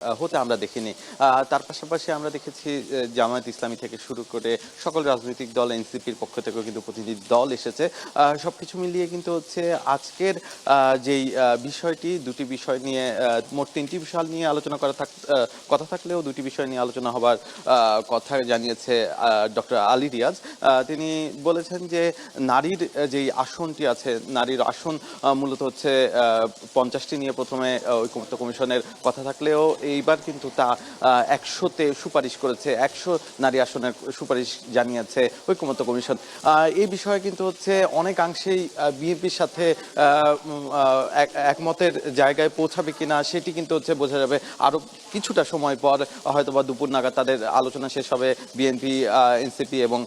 হতে আমরা দেখিনি। তার পাশাপাশি আমরা দেখেছি জামায়াত ইসলামী থেকে শুরু করে সকল রাজনৈতিক দল, এনসিপির পক্ষ থেকেও কিন্তু প্রতিনিধি দল এসেছে। সবকিছু মিলিয়ে কিন্তু হচ্ছে আজকের যেই বিষয়টি, দুটি বিষয় নিয়ে মোট তিনটি বিষয় নিয়ে আলোচনা কথা থাকলেও দুটি বিষয় নিয়ে আলোচনা হবার কথা জানিয়েছে ডক্টর আলী রিয়াজ। তিনি বলেছেন যে নারীর যেই আসনটি আছে, নারীর আসন মূলত হচ্ছে 50টি নিয়ে প্রথমে ঐকমত্য কমিশনের কথা থাকলেও এইবার কিন্তু তা 100তে সুপারিশ করেছে। 100 নারী আসনের সুপারিশ জানিয়েছে ঐকমত্য কমিশন। এই বিষয়ে কিন্তু হচ্ছে অনেকাংশেই বিএনপির সাথে একমতের জায়গায় পৌঁছাবে কিনা সেটি কিন্তু হচ্ছে বোঝা যাবে আরো কিছুটা সময় পর, হয়তোবা দুপুর নাগাদ তাদের আলোচনা শেষ হবে। বিএনপি, এনসিপি এবং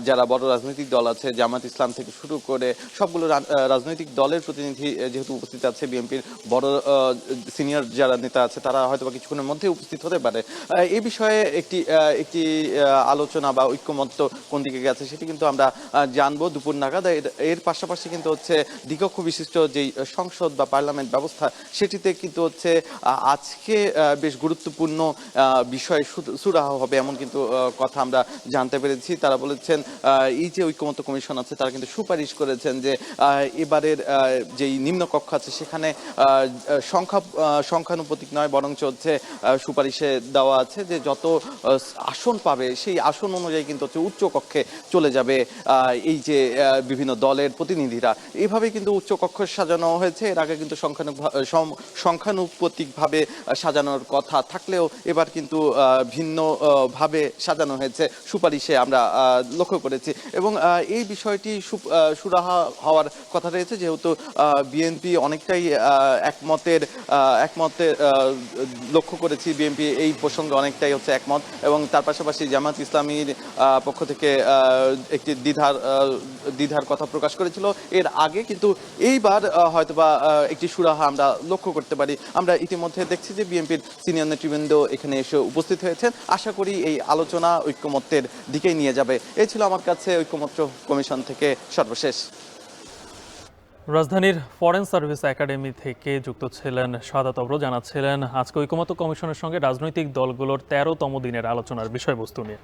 যারা বড় রাজনৈতিক দল আছে, জামাত ইসলাম থেকে শুরু করে সবগুলো রাজনৈতিক দলের প্রতিনিধি যেহেতু উপস্থিত আছে, বিএনপির বড় সিনিয়র যারা নেতা আছে তারা হয়তো কিছুক্ষণের মধ্যে উপস্থিত হতে পারে। এই বিষয়ে একটি আলোচনা বা ঐক্যমত্য কোন দিকে গেছে সেটি কিন্তু আমরা জানবো দুপুর নাগাদ। এর পাশাপাশি কিন্তু হচ্ছে দ্বিকক্ষ বিশিষ্ট যেই সংসদ বা পার্লামেন্ট ব্যবস্থা, সেটিতে কিন্তু হচ্ছে আজকে বেশ গুরুত্বপূর্ণ বিষয় সুরাহা হবে এমন কিন্তু কথা আমরা জানতে পেরেছি। তারা বলেছেন এই যে ঐক্যমত্য কমিশন আছে তারা কিন্তু সুপারিশ করেছেন যে এবারের যেই নিম্নকক্ষ আছে সেখানে সংখ্যানুপাতিক নয়, বরঞ্চ হচ্ছে সুপারিশে দেওয়া আছে যে যত আসন পাবে সেই আসন অনুযায়ী কিন্তু হচ্ছে উচ্চ কক্ষে চলে যাবে এই যে বিভিন্ন দলের প্রতিনিধিরা। এইভাবে কিন্তু উচ্চ কক্ষ সাজানো হয়েছে। এর আগে কিন্তু সংখ্যানুপাতিকভাবে সাজানোর কথা থাকলেও এবার কিন্তু ভিন্ন ভাবে সাজানো হয়েছে সুপারিশে আমরা লক্ষ্য করেছি। এবং এই বিষয়টি সুরাহা হওয়ার কথা রয়েছে, যেহেতু বিএনপি অনেকটাই একমতে লক্ষ্য করেছি। বিএনপি এই প্রসঙ্গে অনেকটাই হচ্ছে একমত, এবং তার পাশাপাশি জামাত ইসলামীর পক্ষ থেকে একটি দ্বিধার কথা প্রকাশ করেছিল এর আগে, কিন্তু এইবার হয়তোবা একটি সুরাহা আমরা লক্ষ্য করতে পারি। আমরা ইতিমধ্যে দেখছি যে বিএনপির সিনিয়র নেতৃবৃন্দ এখানে এসে উপস্থিত হয়েছেন। আশা করি এই আলোচনা ঐক্যমত্যের দিকেই নিয়ে যাবে। এই ছিল আমার কাছে ঐক্যমত্য কমিশন থেকে সর্বশেষ। রাজধানীর ফরেন সার্ভিস একাডেমি থেকে যুক্ত ছিলেন সাদাত অব্র, জানাচ্ছিলেন আজকে ঐকমত্য কমিশনের সঙ্গে রাজনৈতিক দলগুলোর 13তম দিনের আলোচনার বিষয়বস্তু নিয়ে।